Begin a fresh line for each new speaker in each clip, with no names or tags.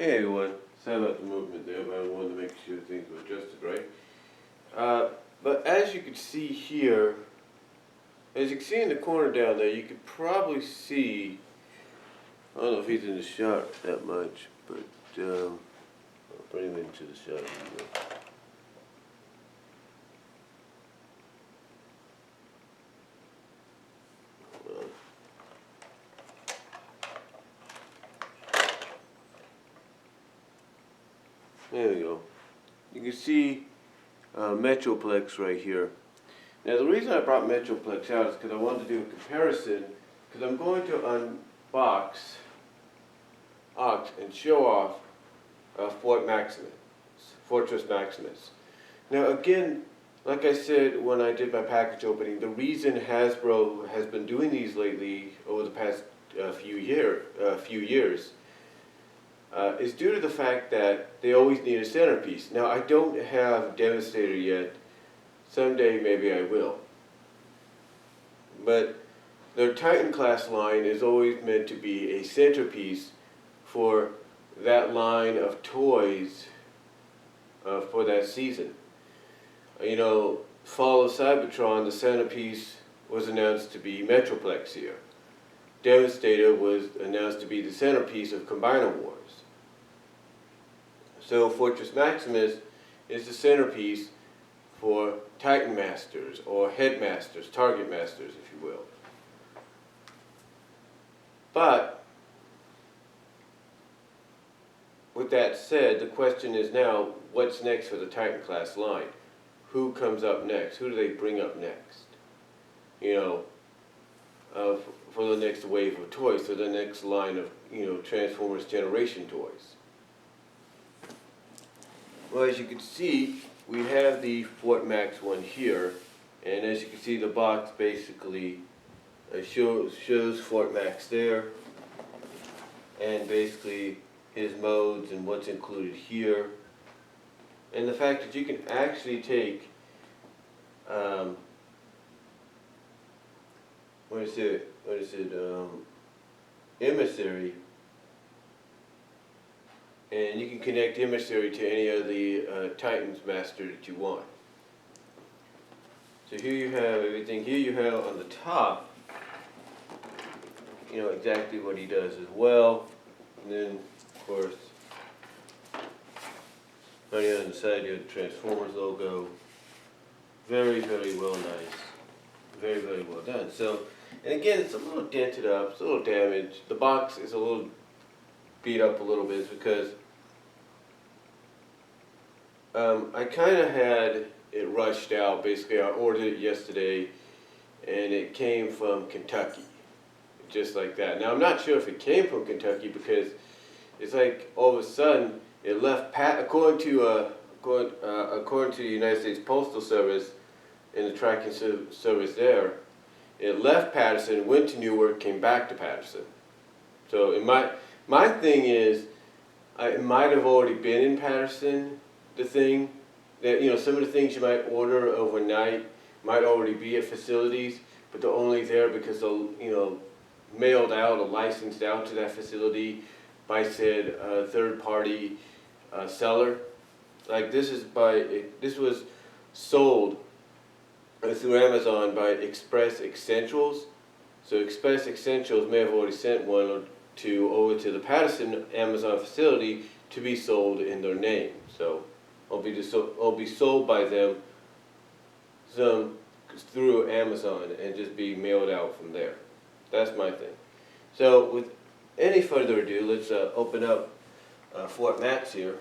Hey everyone, sorry about the movement there, but I wanted to make sure things were adjusted right. But as you can see here, as you can see in the corner down there, you could probably see, I don't know if he's in the shot that much, but I'll bring him into the shot. There we go. You can see MetroPlex right here. Now the reason I brought MetroPlex out is because I wanted to do a comparison, because I'm going to unbox and show off Fortress Maximus. Now again, like I said when I did my package opening, the reason Hasbro has been doing these lately over the past few years is due to the fact that they always need a centerpiece. Now I don't have Devastator yet. Someday maybe I will. But their Titan class line is always meant to be a centerpiece for that line of toys for that season. You know, Fall of Cybertron, the centerpiece was announced to be MetroPlex here. Devastator was announced to be the centerpiece of Combiner Wars. So Fortress Maximus is the centerpiece for Titan Masters, or Headmasters, Target Masters, if you will. But, with that said, the question is now, what's next for the Titan class line? Who comes up next? Who do they bring up next? You know, for the next wave of toys, for the next line of, you know, Transformers Generation toys. Well, as you can see, we have the Fort Max one here, and as you can see, the box basically shows Fort Max there, and basically his modes and what's included here, and the fact that you can actually take Emissary, and you can connect Emissary to any of the Titans Master that you want. So here you have everything. Here you have on the top, you know, exactly what he does as well. And then, of course, on the other side you have the Transformers logo. Very, very well nice. Very, very well done. So, and again, it's a little dented up, it's a little damaged. The box is a little beat up a little bit because I kind of had it rushed out. Basically, I ordered it yesterday, and it came from Kentucky, just like that. Now, I'm not sure if it came from Kentucky because it's like all of a sudden it left according to the United States Postal Service and the tracking service there. It left Patterson, went to Newark, came back to Patterson. So my thing is, it might have already been in Patterson. The thing that, you know, some of the things you might order overnight might already be at facilities, but they're only there because they're, you know, mailed out or licensed out to that facility by said third-party seller. Like this was sold through Amazon by Express Essentials. So Express Essentials may have already sent one or two over to the Patterson Amazon facility to be sold in their name. So I'll be sold by them through Amazon and just be mailed out from there. That's my thing. So with any further ado, let's open up Fort Max here.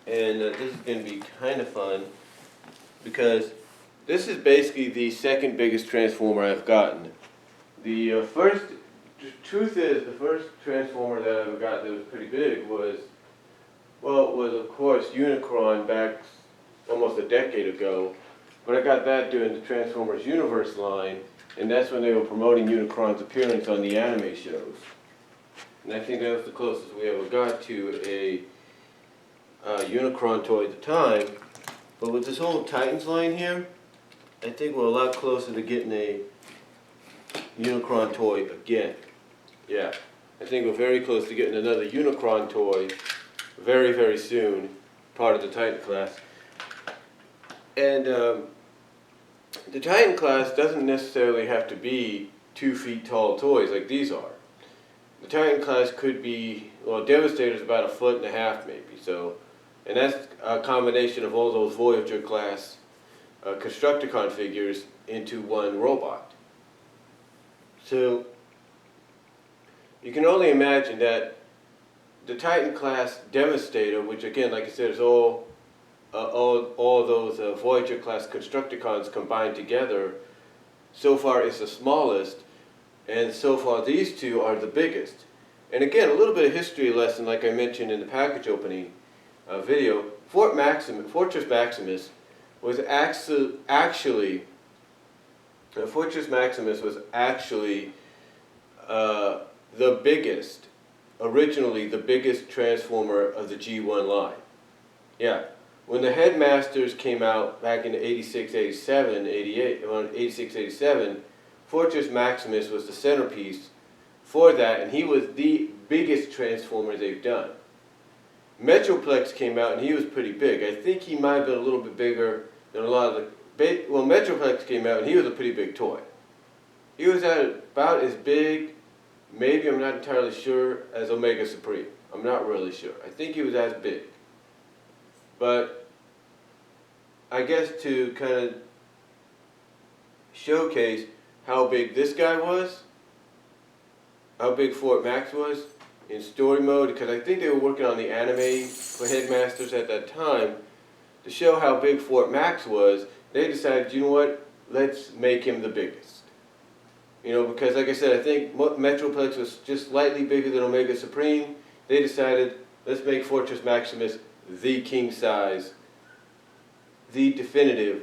And this is going to be kind of fun because this is basically the second biggest Transformer I've gotten. The truth is, the first Transformer that I ever got that was pretty big was of course Unicron back almost a decade ago, but I got that during the Transformers Universe line, and that's when they were promoting Unicron's appearance on the anime shows. And I think that was the closest we ever got to a Unicron toy at the time. But with this whole Titans line here, I think we're a lot closer to getting a Unicron toy again. Yeah, I think we're very close to getting another Unicron toy very, very soon, part of the Titan class. And the Titan class doesn't necessarily have to be 2 feet tall toys like these are. The Titan class could be, well, Devastator's about 1.5 feet maybe, so, and that's a combination of all those Voyager class Constructicon figures into one robot. So you can only imagine that the Titan class Devastator, which again, like I said, is all those Voyager class Constructicons combined together, so far is the smallest, and so far these two are the biggest. And again, a little bit of history lesson, like I mentioned in the package opening video. Fortress Maximus was actually originally the biggest Transformer of the G1 line. Yeah, when the Headmasters came out back in 86, 87, 88, around 86, 87, Fortress Maximus was the centerpiece for that, and he was the biggest Transformer they've done. MetroPlex came out, and he was pretty big. I think he might have been a little bit bigger than a lot of the... Well, MetroPlex came out, and he was a pretty big toy. He was about as big, maybe, I'm not entirely sure, as Omega Supreme. I'm not really sure. I think he was as big. But I guess to kind of showcase how big this guy was, how big Fort Max was in story mode, because I think they were working on the anime for Headmasters at that time, to show how big Fort Max was, they decided, you know what, let's make him the biggest. You know, because like I said, I think MetroPlex was just slightly bigger than Omega Supreme. They decided, let's make Fortress Maximus the king size, the definitive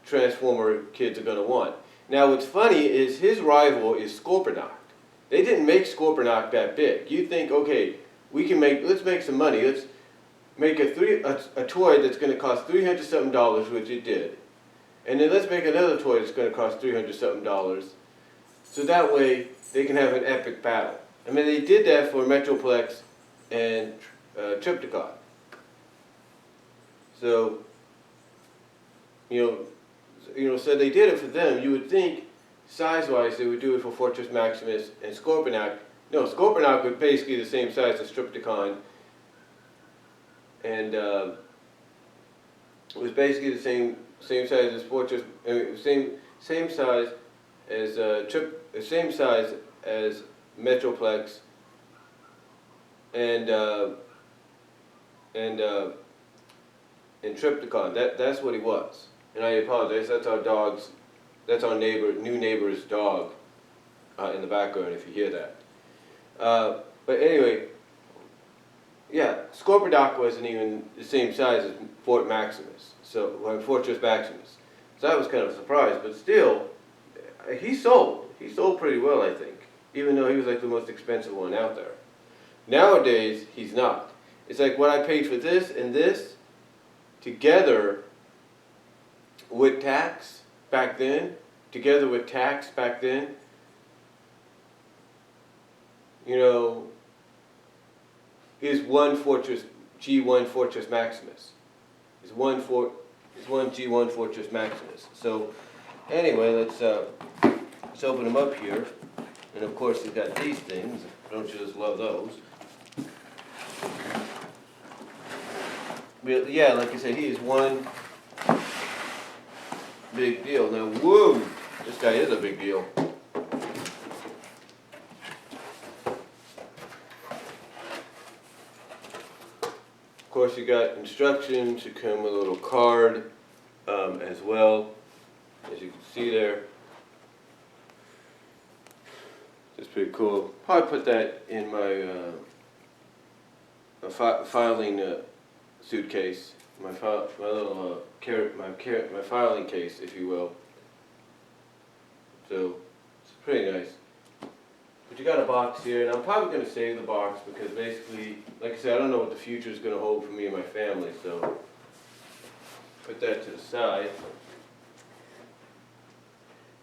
Transformer kids are going to want. Now what's funny is his rival is Scorponok. They didn't make Scorponok that big. You think, okay, let's make some money. Let's make a toy that's going to cost $300 something, which it did. And then let's make another toy that's going to cost $300 something. So that way they can have an epic battle. I mean, they did that for MetroPlex and Trypticon. So, so they did it for them. You would think, size-wise, they would do it for Fortress Maximus and Scorponok. No, Scorponok was basically the same size as Trypticon, and it was basically the same size as Fortress, same size as same size as MetroPlex and Trypticon. That's what he was. And I apologize. That's our dog's. That's our new neighbor's dog in the background. If you hear that. But anyway, yeah, Scorponok wasn't even the same size as Fort Maximus. Fortress Maximus. So that was kind of a surprise. But still, he sold. He sold pretty well, I think. Even though he was like the most expensive one out there. Nowadays, he's not. It's like what I paid for this and this together with tax back then, is one Fortress G1 Fortress Maximus. Is one G1 Fortress Maximus. So anyway, let's open them up here. And of course, you've got these things. Don't you just love those? But yeah, like I said, he is one big deal. Now, whoa, this guy is a big deal. Of course, you got instructions. You come with a little card as well, as you can see there. It's pretty cool. Probably put that in my filing suitcase, my little my filing case, if you will. So it's pretty nice. But you got a box here, and I'm probably going to save the box because basically, like I said, I don't know what the future is going to hold for me and my family. So put that to the side.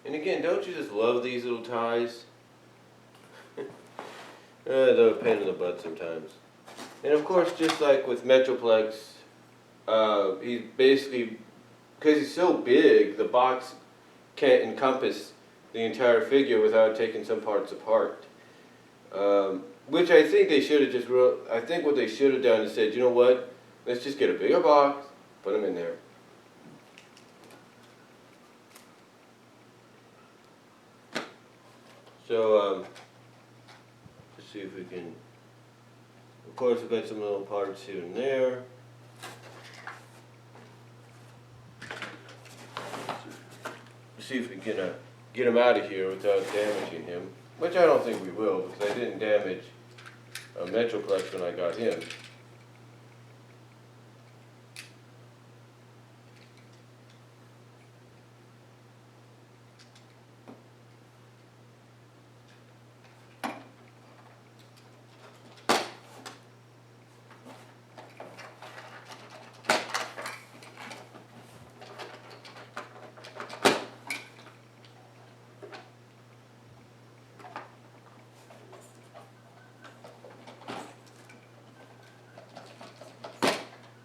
And again, don't you just love these little ties? They're a pain in the butt sometimes. And of course, just like with MetroPlex, he's basically, because he's so big, the box can't encompass the entire figure without taking some parts apart. Which I think they should have just I think what they should have done is said, you know what, let's just get a bigger box, put them in there. So, let's see if we can, of course we've got some little parts here and there. See if we can get him out of here without damaging him, which I don't think we will, because I didn't damage MetroPlex when I got him.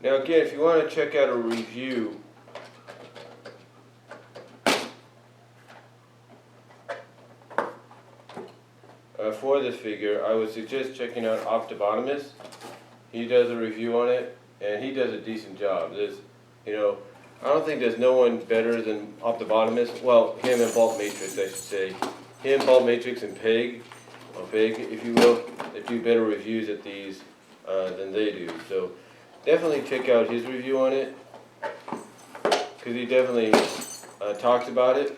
Now again, if you want to check out a review for this figure, I would suggest checking out Optibotimus. He does a review on it, and he does a decent job. You know, I don't think there's no one better than Optibotimus. Well, him and Bolt Matrix, I should say. Him, Bolt Matrix, and Peg, or Peg, if you will, they do better reviews at these than they do. So definitely check out his review on it, because he definitely talks about it.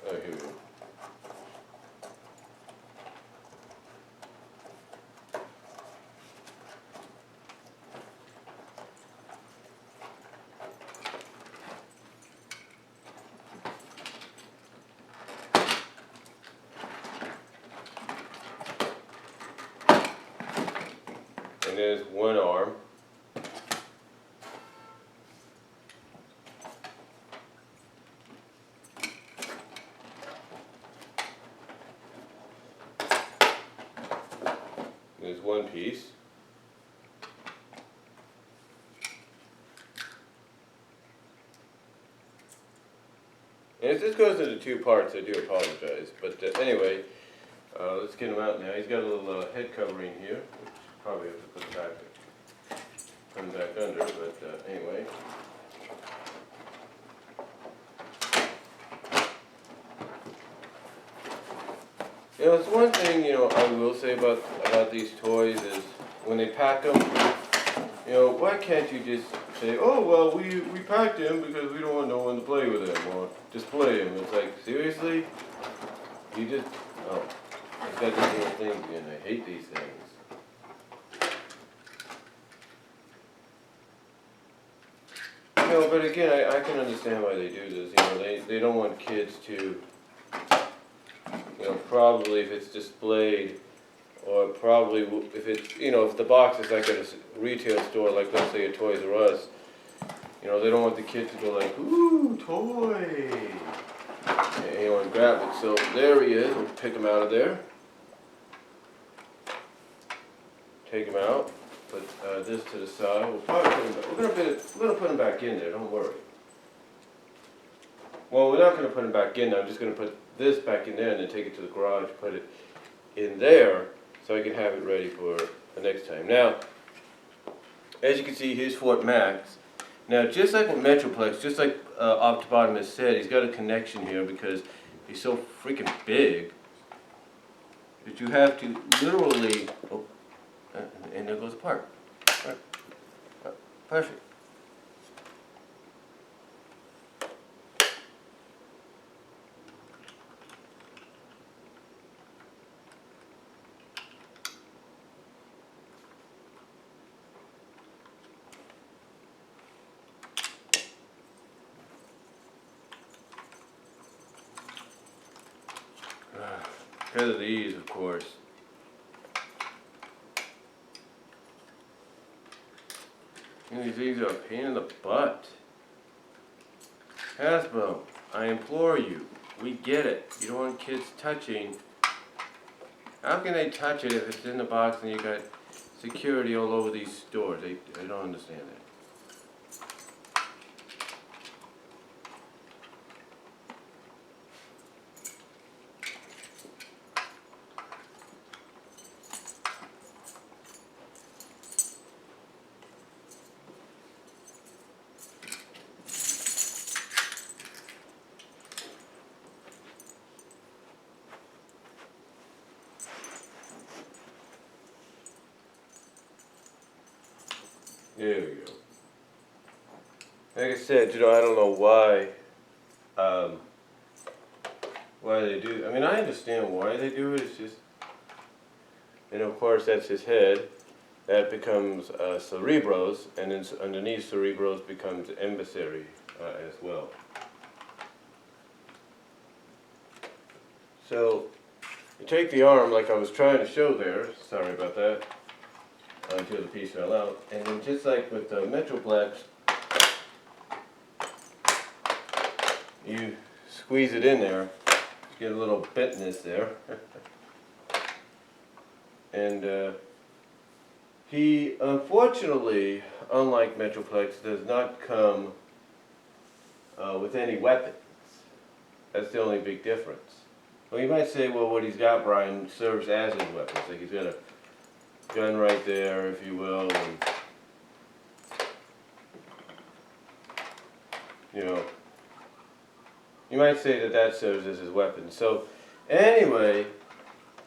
Here we go. And there's one arm. There's one piece. And if this goes into two parts, I do apologize. But anyway, let's get him out now. He's got a little head covering here, which probably have to put him back under, but anyway. You know, it's one thing, you know, I will say about these toys is when they pack them, you know, why can't you just say, oh, well, we packed him because we don't want no one to play with him or display him. It's like, seriously? You just, oh, I've got these little things again. I hate these things. You know, but again, I can understand why they do this. You know, they don't want kids to, you know, probably if it's displayed, or probably if it's, you know, if the box is like at a retail store, like let's say a Toys R Us, you know, they don't want the kids to go like, ooh, toy, and, you know, and grab it. So there he is. We'll pick him out of there. Take him out. Put this to the side. We'll probably put him back. We're gonna put him back in there. Don't worry. Well, we're not gonna put him back in there. I'm just gonna put this back in there and then take it to the garage, put it in there so I can have it ready for the next time. Now, as you can see, here's Fort Max. Now, just like with MetroPlex, just like Optibotimus said, he's got a connection here because he's so freaking big that you have to literally, oh, and there goes the part. Right. Perfect. Because of these, of course. And these things are a pain in the butt. Hasbro, I implore you, we get it. You don't want kids touching. How can they touch it if it's in the box and you got security all over these stores? I don't understand that. There we go. Like I said, I don't know why they do. I mean, I understand why they do it. It's just, and of course, that's his head. That becomes cerebros, and then underneath cerebros becomes emissary as well. So, you take the arm like I was trying to show there. Sorry about that. Until the piece fell out. And then just like with the MetroPlex, you squeeze it in there, get a little bentness there. And he, unfortunately, unlike MetroPlex, does not come with any weapons. That's the only big difference. Well, you might say, well, what he's got, Brian, serves as his weapons. Like he's got a gun right there, if you will, and you know, you might say that that serves as his weapon. So anyway,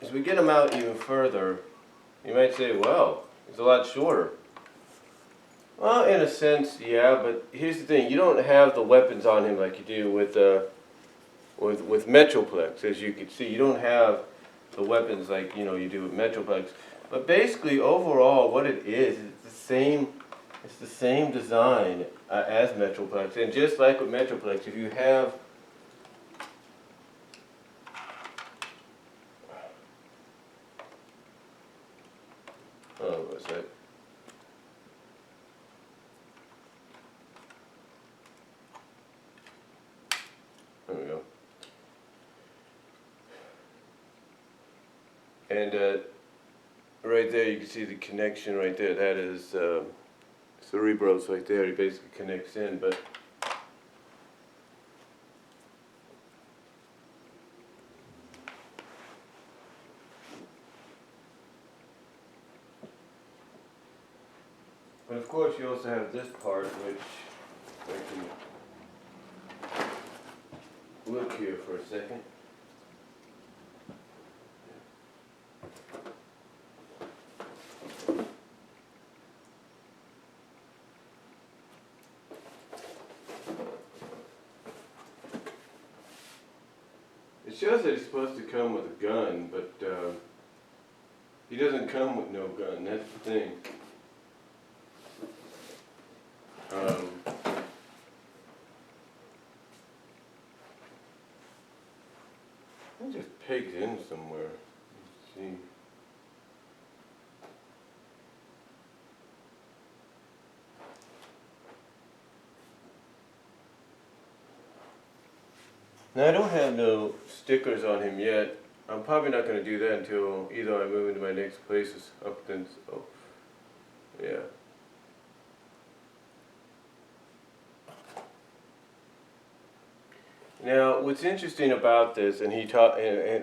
as we get him out even further, you might say, well, it's a lot shorter. Well, in a sense, yeah, but here's the thing, you don't have the weapons on him like you do with MetroPlex. As you can see, you don't have the weapons like you do with MetroPlex. But basically, overall, what it is, it's the same design as MetroPlex. And just like with MetroPlex, if you have what's that? There we go. And right there, you can see the connection right there. That is cerebros right there. He basically connects in, but of course, you also have this part, which I can look here for a second. It shows that he's supposed to come with a gun, but he doesn't come with no gun. That's the thing. It just pegs in somewhere. Let's see. Now I don't have no stickers on him yet. I'm probably not going to do that until either I move into my next place or something. So, yeah. Now, what's interesting about this, and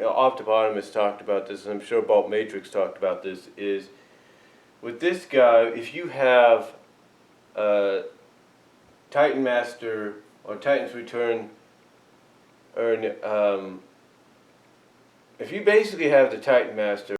Off the Bottom has talked about this, and I'm sure Bolt Matrix talked about this, is with this guy, if you have Titan Master or Titan's Return, or if you basically have the Titan Master